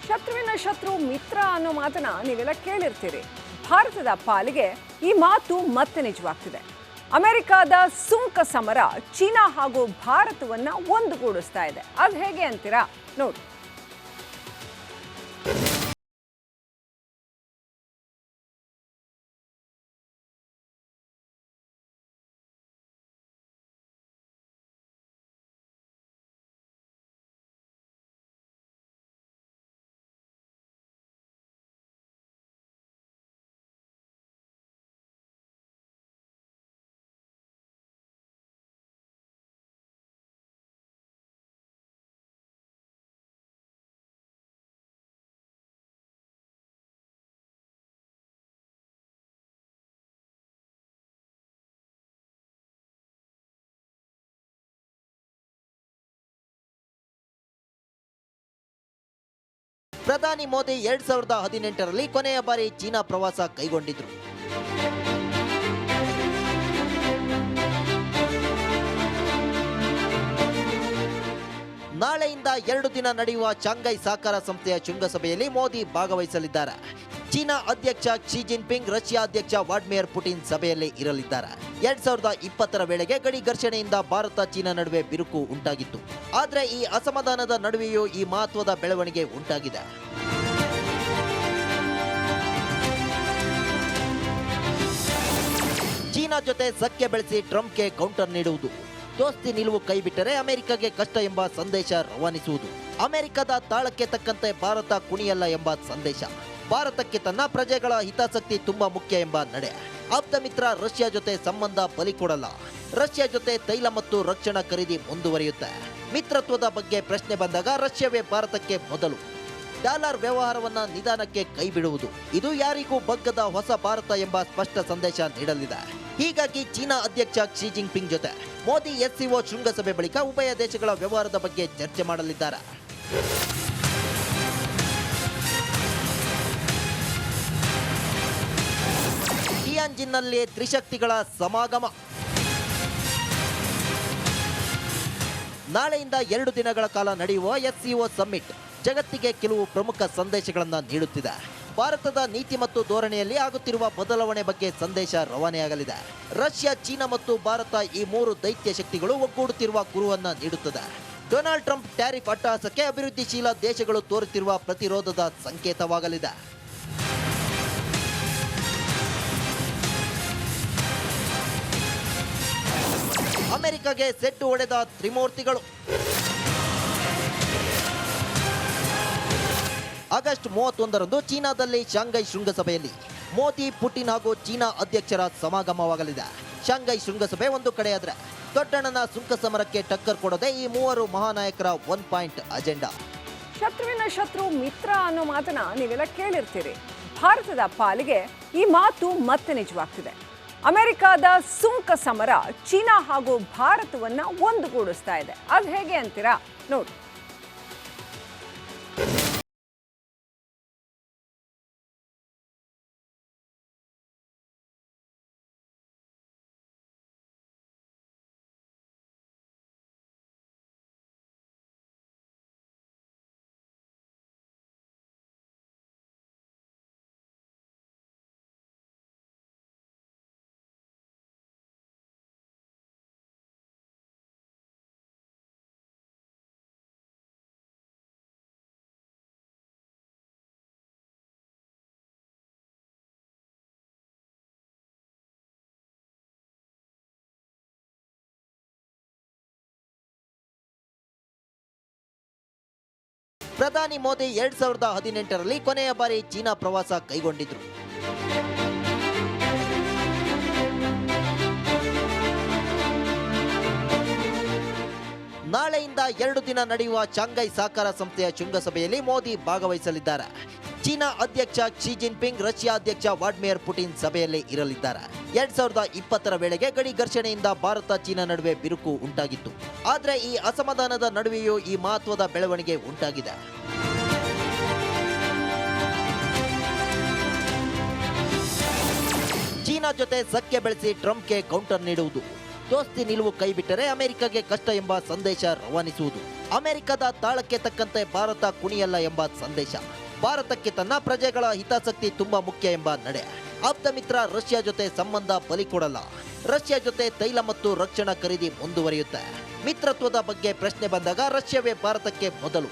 ಶತ್ರುವಿನ ಶತ್ರು ಮಿತ್ರ ಅನ್ನೋ ಮಾತನ್ನ ನೀವೆಲ್ಲ ಕೇಳಿರ್ತೀರಿ. ಭಾರತದ ಪಾಲಿಗೆ ಈ ಮಾತು ಮತ್ತೆ ನಿಜವಾಗ್ತಿದೆ. ಅಮೆರಿಕದ ಸುಂಕ ಸಮರ ಚೀನಾ ಹಾಗೂ ಭಾರತವನ್ನ ಒಂದುಗೂಡಿಸ್ತಾ ಇದೆ. ಅದು ಹೇಗೆ ಅಂತೀರಾ? ನೋಡಿ. ಪ್ರಧಾನಿ ಮೋದಿ 2018ರಲ್ಲಿ ಕೊನೆಯ ಬಾರಿ ಚೀನಾ ಪ್ರವಾಸ ಕೈಗೊಂಡಿದ್ರು. ನಾಳೆಯಿಂದ 2 ದಿನ ನಡೆಯುವ ಶಾಂಘೈ ಸಹಕಾರ ಸಂಸ್ಥೆಯ ಶೃಂಗಸಭೆಯಲ್ಲಿ ಮೋದಿ ಭಾಗವಹಿಸಲಿದ್ದಾರೆ. ಚೀನಾ ಅಧ್ಯಕ್ಷ ಕ್ಸಿ ಜಿನ್ಪಿಂಗ್, ರಷ್ಯಾ ಅಧ್ಯಕ್ಷ ವ್ಲಾಡಿಮಿರ್ ಪುಟಿನ್ ಸಭೆಯಲ್ಲಿ ಇರಲಿದ್ದಾರೆ. 2020ರ ವೇಳೆಗೆ ಗಡಿ ಘರ್ಷಣೆಯಿಂದ ಭಾರತ ಚೀನಾ ನಡುವೆ ಬಿರುಕು ಉಂಟಾಗಿತ್ತು. ಆದರೆ ಈ ಅಸಮಾಧಾನದ ನಡುವೆಯೂ ಈ ಮಹತ್ವದ ಬೆಳವಣಿಗೆ ಉಂಟಾಗಿದೆ. ಚೀನಾ ಜೊತೆ ಸಖ್ಯ ಬೆಳೆಸಿ ಟ್ರಂಪ್ಗೆ ಕೌಂಟರ್ ನೀಡುವುದು, ದೋಸ್ತಿ ನಿಲುವು ಕೈಬಿಟ್ಟರೆ ಅಮೆರಿಕಗೆ ಕಷ್ಟ ಎಂಬ ಸಂದೇಶ ರವಾನಿಸುವುದು, ಅಮೆರಿಕದ ತಾಳಕ್ಕೆ ತಕ್ಕಂತೆ ಭಾರತ ಕುಣಿಯಲ್ಲ ಎಂಬ ಸಂದೇಶ, ಭಾರತಕ್ಕೆ ತನ್ನ ಪ್ರಜೆಗಳ ಹಿತಾಸಕ್ತಿ ತುಂಬಾ ಮುಖ್ಯ ಎಂಬ ನಡೆ, ಆಪ್ತ ಮಿತ್ರ ರಷ್ಯಾ ಜೊತೆ ಸಂಬಂಧ ಬಲಿ ಕೊಡಲ್ಲ, ರಷ್ಯಾ ಜೊತೆ ತೈಲ ಮತ್ತು ರಕ್ಷಣಾ ಖರೀದಿ ಮುಂದುವರಿಯುತ್ತೆ, ಮಿತ್ರತ್ವದ ಬಗ್ಗೆ ಪ್ರಶ್ನೆ ಬಂದಾಗ ರಷ್ಯಾವೇ ಭಾರತಕ್ಕೆ ಮೊದಲು, ಡಾಲರ್ ವ್ಯವಹಾರವನ್ನ ನಿಧಾನಕ್ಕೆ ಕೈ ಬಿಡುವುದು, ಇದು ಯಾರಿಗೂ ಬಗ್ಗದ ಹೊಸ ಭಾರತ ಎಂಬ ಸ್ಪಷ್ಟ ಸಂದೇಶ ನೀಡಲಿದೆ. ಹೀಗಾಗಿ ಚೀನಾ ಅಧ್ಯಕ್ಷ ಕ್ಸಿ ಜಿನ್ಪಿಂಗ್ ಜೊತೆ ಮೋದಿ SCO ಶೃಂಗಸಭೆ ಬಳಿಕ ಉಭಯ ದೇಶಗಳ ವ್ಯವಹಾರದ ಬಗ್ಗೆ ಚರ್ಚೆ ಮಾಡಲಿದ್ದಾರೆ. ಟಿಯಾನ್ಜಿನ್ನಲ್ಲಿ ತ್ರಿಶಕ್ತಿಗಳ ಸಮಾಗಮ. ನಾಳೆಯಿಂದ 2 ದಿನಗಳ ಕಾಲ ನಡೆಯುವ SCO ಸಮ್ಮಿಟ್ ಜಗತ್ತಿಗೆ ಕೆಲವು ಪ್ರಮುಖ ಸಂದೇಶಗಳನ್ನು ನೀಡುತ್ತಿದೆ. ಭಾರತದ ನೀತಿ ಮತ್ತು ಧೋರಣೆಯಲ್ಲಿ ಆಗುತ್ತಿರುವ ಬದಲಾವಣೆ ಬಗ್ಗೆ ಸಂದೇಶ ರವಾನೆಯಾಗಲಿದೆ. ರಷ್ಯಾ, ಚೀನಾ ಮತ್ತು ಭಾರತ ಈ 3 ದೈತ್ಯ ಶಕ್ತಿಗಳು ಒಗ್ಗೂಡುತ್ತಿರುವ ಕುರುಹನ್ನ ನೀಡುತ್ತದೆ. ಡೊನಾಲ್ಡ್ ಟ್ರಂಪ್ ಟ್ಯಾರಿಫ್ ಅಟ್ಟಹಾಸಕ್ಕೆ ಅಭಿವೃದ್ಧಿಶೀಲ ದೇಶಗಳು ತೋರುತ್ತಿರುವ ಪ್ರತಿರೋಧದ ಸಂಕೇತವಾಗಲಿದೆ. ಅಮೆರಿಕಗೆ ಸೆಡ್ಡು ಹೊಡೆದ ತ್ರಿಮೂರ್ತಿಗಳು. ಆಗಸ್ಟ್ 31ರಂದು ಚೀನಾದಲ್ಲಿ ಶಾಂಘೈ ಶೃಂಗಸಭೆಯಲ್ಲಿ ಮೋದಿ, ಪುಟಿನ್ ಹಾಗೂ ಚೀನಾ ಅಧ್ಯಕ್ಷರ ಸಮಾಗಮವಾಗಲಿದೆ. ಶಾಂಘೈ ಶೃಂಗಸಭೆ ಒಂದು ಕಡೆಯಾದ್ರೆ ದೊಡ್ಡಣ್ಣನ ಸುಂಕ ಸಮರಕ್ಕೆ ಟಕ್ಕರ್ ಕೊಡೋದೇ ಈ 3 ಮಹಾನಾಯಕರ 1 ಪಾಯಿಂಟ್ ಅಜೆಂಡಾ. ಶತ್ರುವಿನ ಶತ್ರು ಮಿತ್ರ ಅನ್ನೋ ಮಾತನ್ನ ನೀವೆಲ್ಲ ಕೇಳಿರ್ತೀರಿ. ಭಾರತದ ಪಾಲಿಗೆ ಈ ಮಾತು ಮತ್ತೆ ನಿಜವಾಗ್ತಿದೆ. ಅಮೆರಿಕದ ಸುಂಕ ಸಮರ ಚೀನಾ ಹಾಗೂ ಭಾರತವನ್ನ ಒಂದುಗೂಡಿಸ್ತಾ ಇದೆ. ಅದು ಹೇಗೆ ಅಂತೀರಾ? ನೋಡಿ. ಪ್ರಧಾನಿ ಮೋದಿ 2018ರಲ್ಲಿ ಕೊನೆಯ ಬಾರಿ ಚೀನಾ ಪ್ರವಾಸ ಕೈಗೊಂಡಿದ್ರು. ನಾಳೆಯಿಂದ 2 ದಿನ ನಡೆಯುವ ಶಾಂಘೈ ಸಹಕಾರ ಸಂಸ್ಥೆಯ ಶೃಂಗಸಭೆಯಲ್ಲಿ ಮೋದಿ ಭಾಗವಹಿಸಲಿದ್ದಾರೆ. ಚೀನಾ ಅಧ್ಯಕ್ಷ ಕ್ಸಿ ಜಿನ್ಪಿಂಗ್, ರಷ್ಯಾ ಅಧ್ಯಕ್ಷ ವ್ಲಾಡಿಮಿರ್ ಪುಟಿನ್ ಸಭೆಯಲ್ಲಿ ಇರಲಿದ್ದಾರೆ. 2020ರ ವೇಳೆಗೆ ಗಡಿ ಘರ್ಷಣೆಯಿಂದ ಭಾರತ ಚೀನಾ ನಡುವೆ ಬಿರುಕು ಉಂಟಾಗಿತ್ತು. ಆದರೆ ಈ ಅಸಮಾಧಾನದ ನಡುವೆಯೂ ಈ ಮಹತ್ವದ ಬೆಳವಣಿಗೆ ಉಂಟಾಗಿದೆ. ಚೀನಾ ಜೊತೆ ಸಖ್ಯ ಬೆಳೆಸಿ ಟ್ರಂಪ್ಗೆ ಕೌಂಟರ್ ನೀಡುವುದು, ದೋಸ್ತಿ ನಿಲುವು ಕೈಬಿಟ್ಟರೆ ಅಮೆರಿಕಗೆ ಕಷ್ಟ ಎಂಬ ಸಂದೇಶ ರವಾನಿಸುವುದು. ಅಮೆರಿಕದ ತಾಳಕ್ಕೆ ತಕ್ಕಂತೆ ಭಾರತ ಕುಣಿಯಲ್ಲ ಎಂಬ ಸಂದೇಶ. ಭಾರತಕ್ಕೆ ತನ್ನ ಪ್ರಜೆಗಳ ಹಿತಾಸಕ್ತಿ ತುಂಬಾ ಮುಖ್ಯ ಎಂಬ ನಡೆ. ಆಪ್ತ ಮಿತ್ರ ರಷ್ಯಾ ಜೊತೆ ಸಂಬಂಧ ಬಲಿಕೊಡಲ್ಲ. ರಷ್ಯಾ ಜೊತೆ ತೈಲ ಮತ್ತು ರಕ್ಷಣಾ ಖರೀದಿ ಮುಂದುವರಿಯುತ್ತೆ. ಮಿತ್ರತ್ವದ ಬಗ್ಗೆ ಪ್ರಶ್ನೆ ಬಂದಾಗ ರಷ್ಯಾವೇ ಭಾರತಕ್ಕೆ ಮೊದಲು.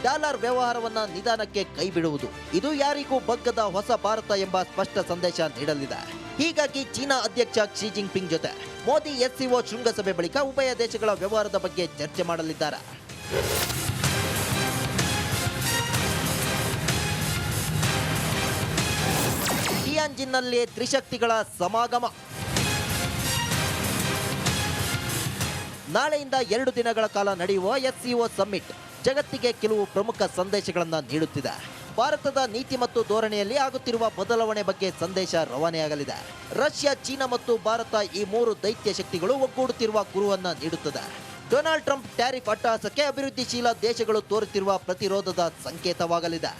ಡಾಲರ್ ವ್ಯವಹಾರವನ್ನ ನಿಧಾನಕ್ಕೆ ಕೈಬಿಡುವುದು. ಇದು ಯಾರಿಗೂ ಬಗ್ಗದ ಹೊಸ ಭಾರತ ಎಂಬ ಸ್ಪಷ್ಟ ಸಂದೇಶ ನೀಡಲಿದೆ. ಹೀಗಾಗಿ ಚೀನಾ ಅಧ್ಯಕ್ಷ ಕ್ಸಿ ಜಿನ್ಪಿಂಗ್ ಜೊತೆ ಮೋದಿ ಎಸ್ಸಿಒ ಶೃಂಗಸಭೆ ಬಳಿಕ ಉಭಯ ದೇಶಗಳ ವ್ಯವಹಾರದ ಬಗ್ಗೆ ಚರ್ಚೆ ಮಾಡಲಿದ್ದಾರೆ. ಟಿಯಾನ್ಜಿನ್ನಲ್ಲಿ ತ್ರಿಶಕ್ತಿಗಳ ಸಮಾಗಮ. ನಾಳೆಯಿಂದ 2 ದಿನಗಳ ಕಾಲ ನಡೆಯುವ ಎಸ್ಸಿಒ ಸಮ್ಮಿಟ್ ಜಗತ್ತಿಗೆ ಕೆಲವು ಪ್ರಮುಖ ಸಂದೇಶಗಳನ್ನು ನೀಡುತ್ತಿದೆ. ಭಾರತದ ನೀತಿ ಮತ್ತು ಧೋರಣೆಯಲ್ಲಿ ಆಗುತ್ತಿರುವ ಬದಲಾವಣೆ ಬಗ್ಗೆ ಸಂದೇಶ ರವಾನೆಯಾಗಲಿದೆ. ರಷ್ಯಾ, ಚೀನಾ ಮತ್ತು ಭಾರತ ಈ 3 ದೈತ್ಯ ಶಕ್ತಿಗಳು ಒಗ್ಗೂಡುತ್ತಿರುವ ಕುರುಹನ್ನ ನೀಡುತ್ತದೆ. ಡೊನಾಲ್ಡ್ ಟ್ರಂಪ್ ಟ್ಯಾರಿಫ್ ಅಟ್ಟಹಾಸಕ್ಕೆ ಅಭಿವೃದ್ಧಿಶೀಲ ದೇಶಗಳು ತೋರುತ್ತಿರುವ ಪ್ರತಿರೋಧದ ಸಂಕೇತವಾಗಲಿದೆ.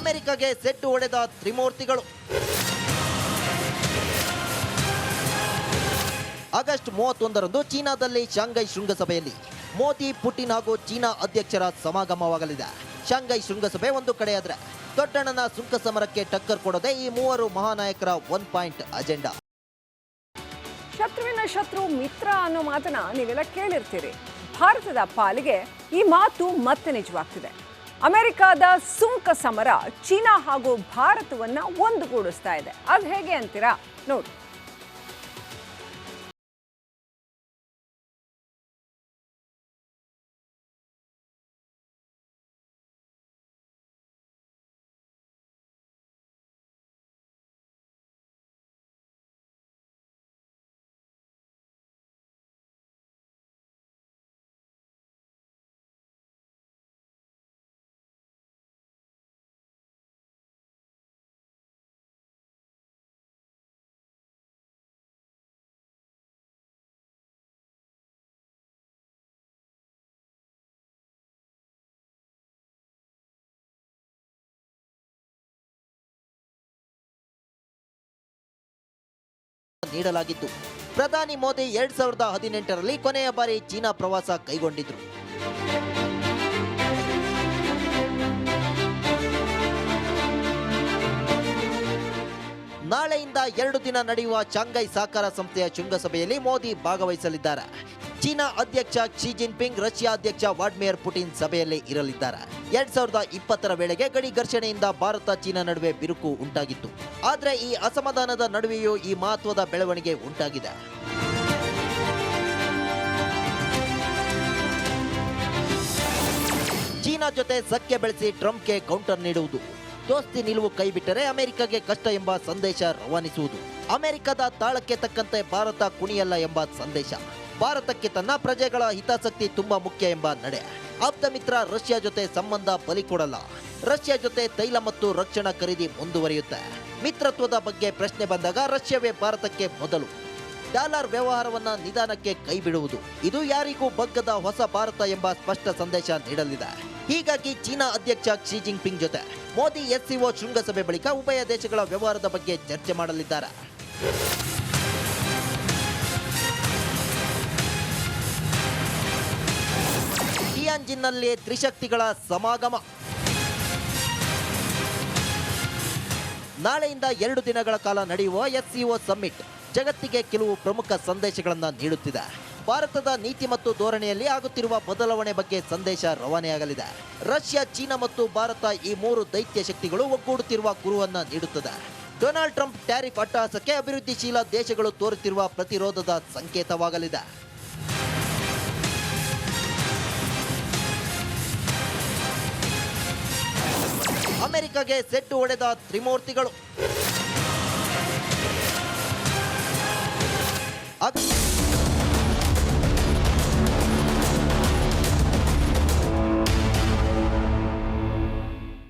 ಅಮೆರಿಕಗೆ ಸೆಡ್ಡು ಹೊಡೆದ ತ್ರಿಮೂರ್ತಿಗಳು. ಆಗಸ್ಟ್ 31ರಂದು ಚೀನಾದಲ್ಲಿ ಶಾಂಘೈ ಶೃಂಗಸಭೆಯಲ್ಲಿ ಮೋದಿ, ಪುಟಿನ್ ಹಾಗೂ ಚೀನಾ ಅಧ್ಯಕ್ಷರ ಸಮಾಗಮವಾಗಲಿದೆ. ಶಾಂಘೈ ಶೃಂಗಸಭೆ ಒಂದು ಕಡೆಯಾದ್ರೆ ದೊಡ್ಡಣ್ಣನ ಸುಂಕ ಸಮರಕ್ಕೆ ಟಕ್ಕರ್ ಕೊಡೋದೇ ಈ 3 ಮಹಾನಾಯಕರ 1 ಪಾಯಿಂಟ್ ಅಜೆಂಡಾ. ಶತ್ರುವಿನ ಶತ್ರು ಮಿತ್ರ ಅನ್ನೋ ಮಾತನ್ನ ನೀವೆಲ್ಲ ಕೇಳಿರ್ತೀರಿ. ಭಾರತದ ಪಾಲಿಗೆ ಈ ಮಾತು ಮತ್ತೆ ನಿಜವಾಗ್ತಿದೆ. ಅಮೆರಿಕದ ಸುಂಕ ಸಮರ ಚೀನಾ ಹಾಗೂ ಭಾರತವನ್ನ ಒಂದುಗೂಡಿಸ್ತಾ ಇದೆ. ಅದು ಹೇಗೆ ಅಂತೀರಾ? ನೋಡಿ. ನೀಡಲಾಗಿದ್ದು, ಪ್ರಧಾನಿ ಮೋದಿ 2018ರಲ್ಲಿ ಕೊನೆಯ ಬಾರಿ ಚೀನಾ ಪ್ರವಾಸ ಕೈಗೊಂಡಿದ್ರು. ನಾಳೆಯಿಂದ 2 ದಿನ ನಡೆಯುವ ಶಾಂಘೈ ಸಹಕಾರ ಸಂಸ್ಥೆಯ ಶೃಂಗಸಭೆಯಲ್ಲಿ ಮೋದಿ ಭಾಗವಹಿಸಲಿದ್ದಾರೆ. ಚೀನಾ ಅಧ್ಯಕ್ಷ ಕ್ಸಿ ಜಿನ್ಪಿಂಗ್, ರಷ್ಯಾ ಅಧ್ಯಕ್ಷ ವ್ಲಾಡಿಮಿರ್ ಪುಟಿನ್ ಸಭೆಯಲ್ಲಿ ಇರಲಿದ್ದಾರೆ. 2020ರ ವೇಳೆಗೆ ಗಡಿ ಘರ್ಷಣೆಯಿಂದ ಭಾರತ ಚೀನಾ ನಡುವೆ ಬಿರುಕು ಉಂಟಾಗಿತ್ತು. ಆದರೆ ಈ ಅಸಮಾಧಾನದ ನಡುವೆಯೂ ಈ ಮಹತ್ವದ ಬೆಳವಣಿಗೆ ಉಂಟಾಗಿದೆ. ಚೀನಾ ಜೊತೆ ಸಖ್ಯ ಬೆಳೆಸಿ ಟ್ರಂಪ್ಗೆ ಕೌಂಟರ್ ನೀಡುವುದು. ದೋಸ್ತಿ ನಿಲುವು ಕೈಬಿಟ್ಟರೆ ಅಮೆರಿಕಗೆ ಕಷ್ಟ ಎಂಬ ಸಂದೇಶ ರವಾನಿಸುವುದು. ಅಮೆರಿಕದ ತಾಳಕ್ಕೆ ತಕ್ಕಂತೆ ಭಾರತ ಕುಣಿಯಲ್ಲ ಎಂಬ ಸಂದೇಶ. ಭಾರತಕ್ಕೆ ತನ್ನ ಪ್ರಜೆಗಳ ಹಿತಾಸಕ್ತಿ ತುಂಬಾ ಮುಖ್ಯ ಎಂಬ ನಡೆ. ಆಪ್ತ ಮಿತ್ರ ರಷ್ಯಾ ಜೊತೆ ಸಂಬಂಧ ಬಲಿಕೊಡಲ್ಲ. ರಷ್ಯಾ ಜೊತೆ ತೈಲ ಮತ್ತು ರಕ್ಷಣಾ ಖರೀದಿ ಮುಂದುವರಿಯುತ್ತೆ. ಮಿತ್ರತ್ವದ ಬಗ್ಗೆ ಪ್ರಶ್ನೆ ಬಂದಾಗ ರಷ್ಯಾವೇ ಭಾರತಕ್ಕೆ ಮೊದಲು. ಡಾಲರ್ ವ್ಯವಹಾರವನ್ನ ನಿಧಾನಕ್ಕೆ ಕೈಬಿಡುವುದು. ಇದು ಯಾರಿಗೂ ಬಗ್ಗದ ಹೊಸ ಭಾರತ ಎಂಬ ಸ್ಪಷ್ಟ ಸಂದೇಶ ನೀಡಲಿದೆ. ಹೀಗಾಗಿ ಚೀನಾ ಅಧ್ಯಕ್ಷ ಕ್ಸಿ ಜಿನ್ಪಿಂಗ್ ಜೊತೆ ಮೋದಿ ಎಸ್ಸಿಒ ಶೃಂಗಸಭೆ ಬಳಿಕ ಉಭಯ ದೇಶಗಳ ವ್ಯವಹಾರದ ಬಗ್ಗೆ ಚರ್ಚೆ ಮಾಡಲಿದ್ದಾರೆ. ಟಿಯಾನ್ಜಿನ್ನಲ್ಲಿ ತ್ರಿಶಕ್ತಿಗಳ ಸಮಾಗಮ. ನಾಳೆಯಿಂದ 2 ದಿನಗಳ ಕಾಲ ನಡೆಯುವ ಎಸ್ಸಿಒ ಸಮ್ಮಿಟ್ ಜಗತ್ತಿಗೆ ಕೆಲವು ಪ್ರಮುಖ ಸಂದೇಶಗಳನ್ನು ನೀಡುತ್ತಿದೆ. ಭಾರತದ ನೀತಿ ಮತ್ತು ಧೋರಣೆಯಲ್ಲಿ ಆಗುತ್ತಿರುವ ಬದಲಾವಣೆ ಬಗ್ಗೆ ಸಂದೇಶ ರವಾನೆಯಾಗಲಿದೆ. ರಷ್ಯಾ, ಚೀನಾ ಮತ್ತು ಭಾರತ ಈ 3 ದೈತ್ಯ ಶಕ್ತಿಗಳು ಒಗ್ಗೂಡುತ್ತಿರುವ ಕುರುಹನ್ನ ನೀಡುತ್ತದೆ. ಡೊನಾಲ್ಡ್ ಟ್ರಂಪ್ ಟ್ಯಾರಿಫ್ ಅಟ್ಟಹಾಸಕ್ಕೆ ಅಭಿವೃದ್ಧಿಶೀಲ ದೇಶಗಳು ತೋರುತ್ತಿರುವ ಪ್ರತಿರೋಧದ ಸಂಕೇತವಾಗಲಿದೆ. ಅಮೆರಿಕಗೆ ಸೆಡ್ಡು ಹೊಡೆದ ತ್ರಿಮೂರ್ತಿಗಳು.